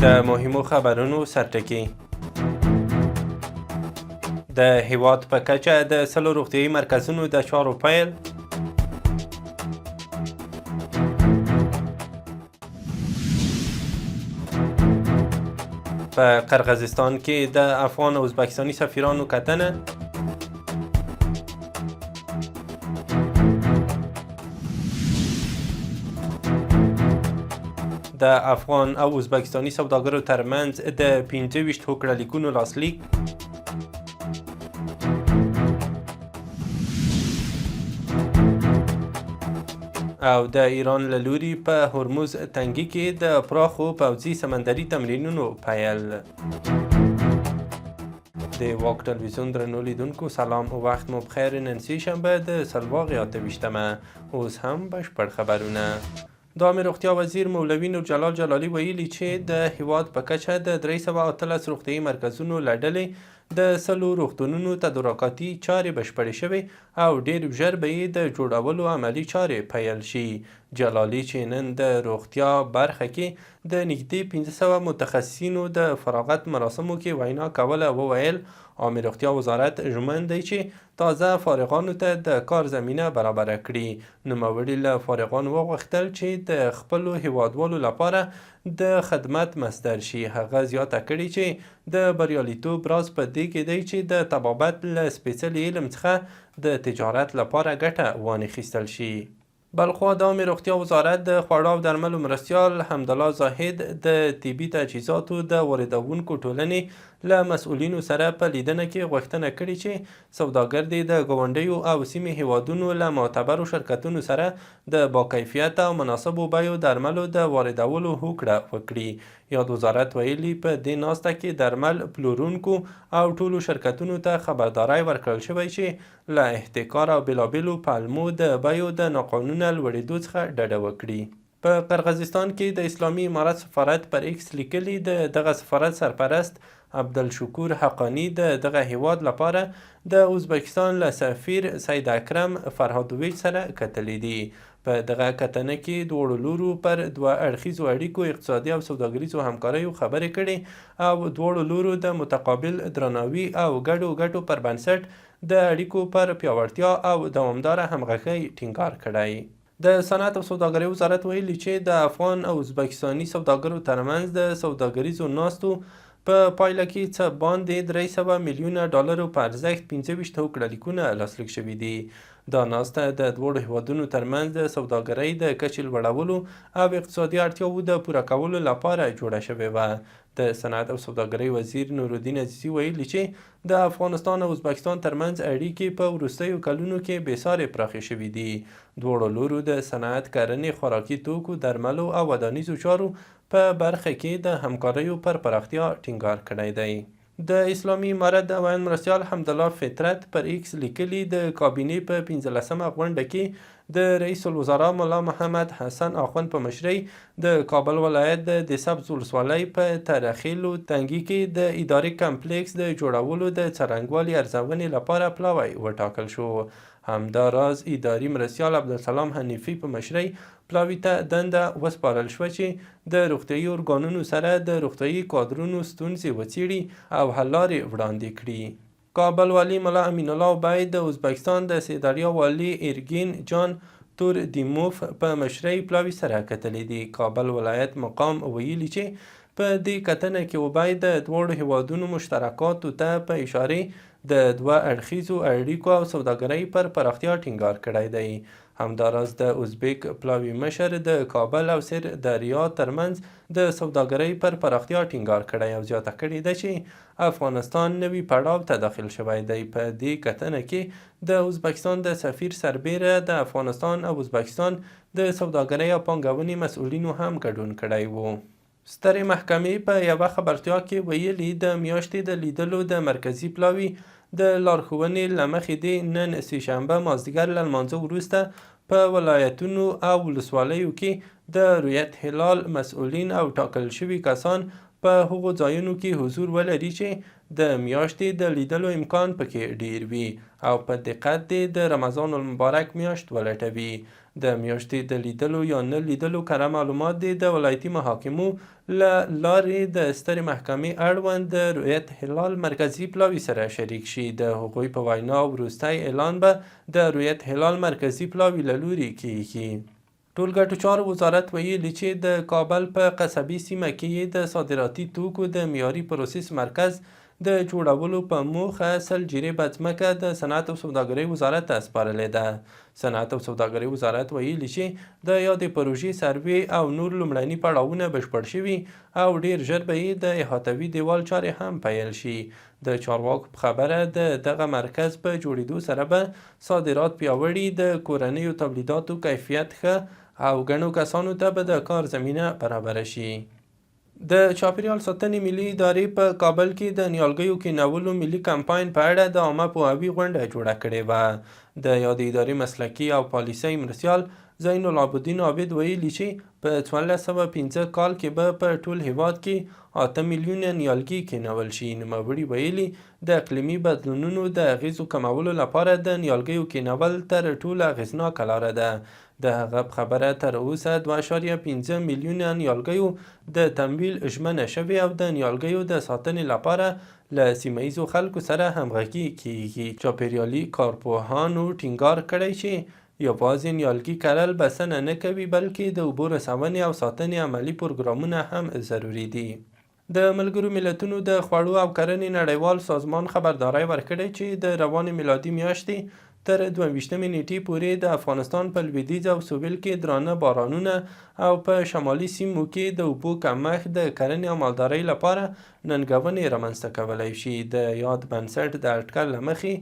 د مهمو خبرونو سرټکي. د هیواد په کچه د 100 روغتیايي مرکزونو د چارو پیل. په قرغیزستان کې د افغان او ازبکستاني سفیرانو کتنه. د افغان او ازبکستاني سوداګرو ترمنځ د 25 هوکړه لیکونو لاسلیک. او د ایران له لوري په هرمز تنګي کې د پراخو پوځي سمندري تمرینونو پیل. د واک ټلویزیون درنو لیدونکو سلام او وخت مو بخیر. نن سه شنبه د سلواغ 28مه اوس هم بشپړ خبرونه. د عامه روغتیا وزیر مولوي نور جلال جلالي ویلي چې د هیواد په کچه د 313 روغتیايي مرکزونو له ډلې د 100 روغتونونو تدارکاتي چارې بشپړې شوې او ډېر ژر به یې د جوړولو عملي چارې پیل شي. جلالي چې نن د روغتیا برخه کې د نږدې 1500 متخصصینو د فراغت مراسمو کې وینا کوله وویل عامه روغتیا وزارت ژمن دی چې تازه فارغانو ته د کار زمینه برابره کړي. نوموړي له فارغانو وغوښتل چې د خپلو هیوادوالو لپاره د خدمت مصدر شي. هغه زیاته کړې چې د بریالیتوب راز په دې کې دی چې د طبابت له سپېڅلي علم څخه د تجارت لپاره ګټه وانخیستل شي. بلخوا د عامه روغتیا وزارت د خوړو او درملو مرستیال حمدالله زاهد د طبي تجهیزاتو د واردوونکو ټولنې له مسؤلینو سره په لیدنه کې غوښتنه کړې چې سوداګر دې د ګاونډیو او سیمې هیوادونو له معتبرو شرکتونو سره د باکیفیته او مناسبو بیو درملو د واردولو هوکړه وکړي. یاد وزارت ویلي په دې ناسته کې درمل پلورونکو او ټولو شرکتونو ته خبرداری ورکړل شوی چې له احتکار او بېلابېلو پلمو د بیو د ناقانونه لوړېدو څخه ډډه وکړي. په قرغیزستان کې د اسلامي امارت سفارت پر ایکس لیکلي د دغه سفارت سرپرست عبدالشکور حقانی د دغه هیواد لپاره د ازبکستان له سفیر سید اکرم فرهادویچ سره کتلي دي. په دغه کتنه کې دواړو لورو پر دوه اړخیزو اړیکو، اقتصادي او سوداګریزو همکاریو خبرې کړي او دواړو لورو د متقابل درناوي او ګډو ګټو پر بنسټ د اړیکو پر پیاوړتیا او دوامداره همغږۍ ټینګار کړی. د صنعت او سوداګرۍ وزارت ویلي چې د افغان او ازبکستاني سوداګرو ترمنځ د سوداګریزو ناستو په پایله کې څه باندې 300 میلیونه ډالرو په ارزښت 25 هوکړه لیکونه لاسلیک شوي دي. دا ناسته د دوړو هیوادونو ترمنځ د سوداګرۍ د کچې لوړولو او اقتصادي اړتیاوو د پوره کولو لپاره جوړه شوې وه. د صنعت او سوداګرۍ وزیر نورالدین عزیزي ویلي چې د افغانستان او ازبکستان ترمنځ اړیکې په وروستیو کلونو کې بېسارې پراخې شوي دي. دواړو لورو د صنعت، کرنې، خوراکي توکو، درملو او ودانیزو چارو په برخه کې د همکاریو پر پراختیا ټینګار کړی دی. د اسلامي امارت د عوین مرستیال حمدالله فطرت پر ایکس لیکلي د کابینې په 15مه غونډه کې د رئیس الوزرا ملا محمد حسن آخوند په مشرۍ د کابل ولایت د سبز ولسوالۍ په ترخیلو تنګي کې د اداري کمپلیکس د جوړولو د څرنګوالي ارزونې لپاره پلاوی وټاکل شو. همداراز اداري مرستیال عبدالسلام حنیفي په مشرۍ پلاوي ته دنده وسپارل شوه چې د روغتیايي ارګانونو سره د روغتیايي کادرونو ستونزې وڅیړي او حل لارې وړاندې کړي. کابل والی ملا امین الله عبید د ازبکستان د سیداریا والی ایرګین جان تور دیموف په مشرۍ پلاوي سره کتلي دي. کابل ولایت مقام ویلي چې په دې کتنه کې عبید د دواړو هیوادونو مشترکاتو ته په اشارې د دوه اړخیزو اړیکو او سوداګرۍ پر پراختیا ټینګار کړی دی. همداراز د ازبک پلاوي مشر د کابل او سر دریا ترمنځ د سوداګرۍ پر پراختیا ټینګار کړی او زیاته کړې ده چې افغانستان نوي پړاو ته داخل شوی دی. په دې کتنه کې د ازبکستان د سفیر سربیره د افغانستان او ازبکستان د سوداګرۍ او پانګونې مسؤلینو هم ګډون کړی و. سترې محکمې په یوه خبرتیا کې ویلي د میاشتې د لیدلو د مرکزي پلاوي د لارښوونې له مخې د نن سه شنبه مازدیګر له لمانځه وروسته په ولایتونو او ولسوالیو کې د رؤیت هلال مسؤلین او ټاکل شوي کسان په هغو ځایونو کې حضور ولري چې د میاشتې د لیدلو امکان پکې ډیر وي او په دقت دې د رمضان المبارک میاشت ولټوي. د میاشتې د لیدلو یا نه لیدلو کره معلومات دې د ولایتي محاکمو له لارې د سترې محکمې اړوند د رؤیت هلال مرکزي پلاوي سره شریک شي. د هغوی په وینا وروستی اعلان به د رؤیت هلال مرکزي پلاوي له لوري کیږي. ټولګټو چارو وزارت ویلي چې د کابل په قصبي سیمه کې د صادراتي توکو د معیاري پروسس مرکز د جوړولو په موخه 100 جریبه ځمکه د صنعت او سوداګرۍ وزارت ته سپارلې ده. صنعت او سوداګرۍ وزارت ویلي چې د یادې پروژې سروې او نور لومړني پړاوونه بشپړ شوي او ډیر ژر به یې د احاطوي دیوال چارې هم پیل شي. د چارواکو په خبره د دغه مرکز په جوړېدو سره به صادرات پیاوړي، د کورنیو تولیداتو کیفیت ښه او ګڼو کسانو ته به د کار زمینه برابره شي. د چاپیریال ساتنې ملي ادارې په کابل کې د نیالګیو کینولو ملي کمپاین په اړه د عامه پوهاوي غونډه جوړه کړې وه. د یادې ادارې مسلکي او پالیسۍ مرستیال زین العابدین عابد ویلي چې په 1405 کال کې به په ټول هیواد کې 8 میلیونه نیالګي کینول شي. نوموړي ویلي د اقلیمي بدلونونو د اغیزو کمولو لپاره د نیالګیو کینول تر ټولو اغیزناکه لاره ده. د هغه په خبره تر اوسه 2.5 میلیونه نیالګیو د تمویل ژمنه شوې او د نیالګیو د ساتنې لپاره له سیمه ییزو خلکو سره همغږي کیږي. چاپیریالي کارپوهانو ټینګار کړی چې یوازې نیالګي کرل بسنه نه کوي بلکې د اوبو رسونې او ساتنې عملي پروګرامونه هم ضروري دي. د ملګرو ملتونو د خوړو او کرنې نړیوال سازمان خبرداری ورکړی چې د روانې میلادي میاشتې تر 22 نیټې پورې د افغانستان په لویدیځ او سویل کې درانه بارانونه او په شمالي سیمو کې د اوبو کمښت د کرنې او مالدارۍ لپاره ننګونې رامنځته کولی شي. د یاد بنسټ د اټکل له مخې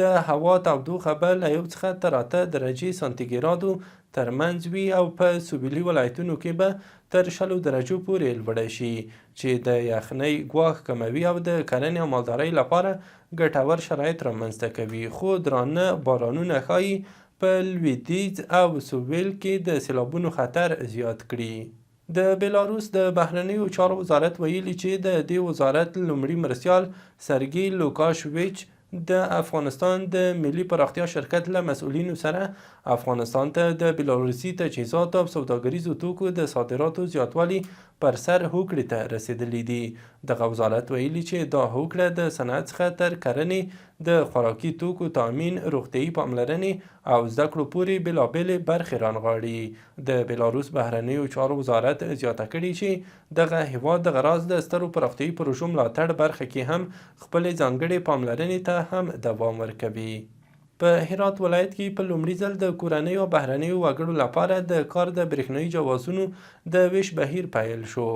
د هوا تودوخه به له 1 څخه تر 8 درجې سانتي ګرادو ترمنځ وي او په سویلي ولایتونو کې به تر 20 درجو پورې لوړه شي چې د یخنۍ ګواښ کموي او د کرنې او مالدارۍ لپاره ګټور شرایط رامنځته کوي. خو درانه بارانونه ښایي په لویدیځ او سویل کې د سیلابونو خطر زیات کړي. د بیلاروس د بهرنیو چارو وزارت ویلي چې د دې وزارت لومړي مرستیال سرګي لوکاشویچ د افغانستان د ملي پراختیا شرکت له مسؤلینو سره افغانستان ته د بیلاروسي تجهیزاتو او سوداګریزو توکو د صادراتو زیاتوالي پر سر هوکړې ته رسیدلی دي. دغه وزارت ویلي چې دا هوکړه د صنعت څخه تر کرنې، د خوراکي توکو تامین، روغتیايي پاملرنې او زده کړو پورې بېلابېلې برخې رانغاړي. د بیلاروس بهرنیو چارو وزارت زیاته کړي چې دغه هیواد د غراض د سترو پراختیايي پروژو ملاتړ برخه کې هم خپلې ځانګړې پاملرنې ته هم دوام ورکوي. په هرات ولایت کې په لومړي ځل د کورنیو او بهرنیو وګړو لپاره د کار د برېښنایي جوازونو د ویش بهیر پیل شو.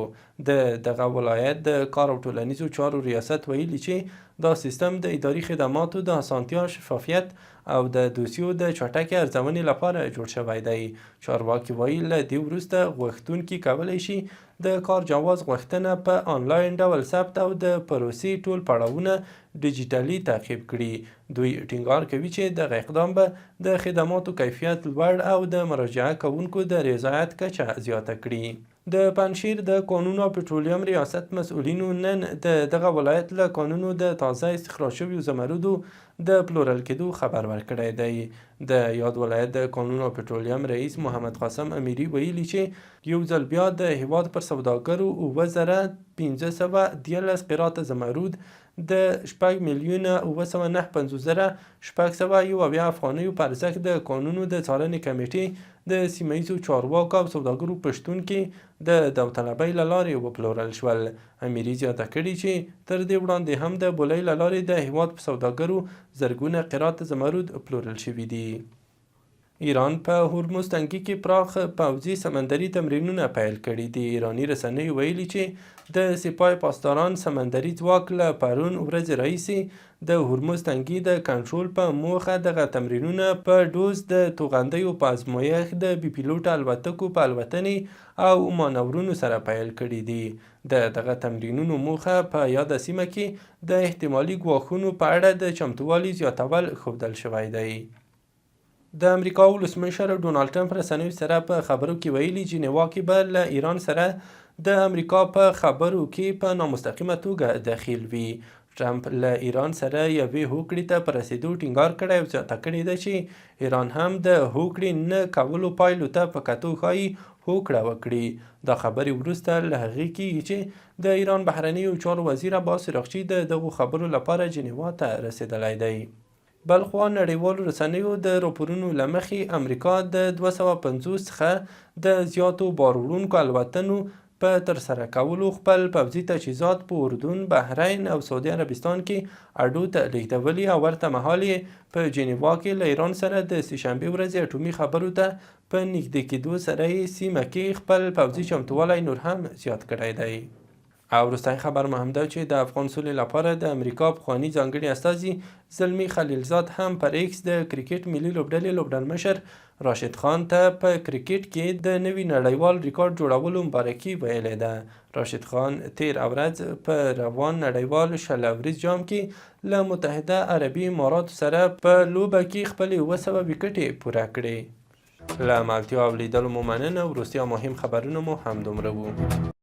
د دغه ولایت د کار او ټولنیزو چارو ریاست ویلي چې دا سیستم د اداري خدماتو د اسانتیا، شفافیت او د دوسیو د چټکې ارزونې لپاره جوړ شوی دی. چارواکي وایي له دې وروسته غوښتونکي کولی شي د کار جواز غوښتنه په آنلاین ډول ثبت او د پروسې ټول پړاوونه ډیجیټلي تعقیب کړي. دوی ټینګار کوي چې دغه اقدام به د خدماتو کیفیت لوړ او د مراجعه کوونکو د رضایت کچه زیاته کړي. د پنجشیر د کانونو او پټرولیم ریاست مسؤلینو نن د دغه ولایت له کانونو د تازه استخراج شویو زمرودو د پلورل کېدو خبر ورکړی دی. د یاد ولایت د کانونو او پټرولیم رئیس محمد قاسم امیري ویلي چې یو ځل بیا د هیواد پر سوداګرو 9513 قرات زمرود د 6,995,601 افغانیو په ارزښت د کانونو د څارنې کمیټې د سیمه ییزو چارواکو او سوداګرو په شتون کې د داوطلبۍ له لارې وپلورل شول. امیري زیاته کړي چې تر دې وړاندې هم د بولۍ له لارې د هیواد په سوداګرو زرګونه قرات زمرود پلورل شوي دي. ایران په هورموز تنګي کې پراخ پوځي سمندري تمرینونه پیل کړي دي. ایراني رسنیو ویلي چې د سپاه پاسداران سمندري ځواک له پرون ورځې راهیسې د هورموز تنګي د کنټرول په موخه دغه تمرینونه په ډوز د توغندیو په ازمایښت د بي پیلوټ الوتکو په الوتنې او مانورونو سره پیل کړي دي. د دغه تمرینونو موخه په یاده سیمه کې د احتمالي ګواښونو په اړه د چمتووالي زیاتول ښودل شوی دی. د امریکا ولسمشر ډونالډ ټرمپ رسنیو سره په خبرو کې ویلي چې نیوا کې به له ایران سره د امریکا په خبرو کې په نامستقیمه توګه دخیل وي. ټرمپ له ایران سره یوې هوکړې ته په رسیدو ټینګار کړی او زیاته کړې ده چې ایران هم د هوکړې نه کولو پایلو ته په کتو ښایي هوکړه وکړي. دا خبرې وروسته له هغې کېږي چې د ایران بهرنیو چارو وزیر عباس اراغچي د دغو خبرو لپاره جنیوا ته رسېدلی دی. بل خوا نړیوالو رسنیو د راپورونو له مخې امریکا د 250 څخه د زیاتو بار وړونکو الوتنو په ترسره کولو خپل پوځي تجهیزات په اردن، بحرین او سعودي عربستان کې اډو ته لیږدولي او ورته مهال یې په جنیوا کې له ایران سره د سه‌شنبې ورځې اټومي خبرو ته په نږدې کېدو سره یې سیمه کې خپل پوځي چمتووالی نور هم زیات کړی دی. او وروستی خبر مو هم ده چې د افغان سولې لپاره د امریکا پخواني ځانګړي استازي زلمي خلیلزاد هم پر ایکس د کرکټ ملي لوبډلې لوبډلمشر راشد خان ته په کرکټ کې د نوي نړیوال ریکارډ جوړولو مبارکي ویلې ده. راشد خان تیر ورځ په روان نړیوال شلوريز جام کې له متحده عربي اماراتو سره په لوبه کې خپلې 200 ویکټې پوره کړې. له ملتیا او لیدلو مو مننه. وروستیا مهم خبرونه مو همدومره وو.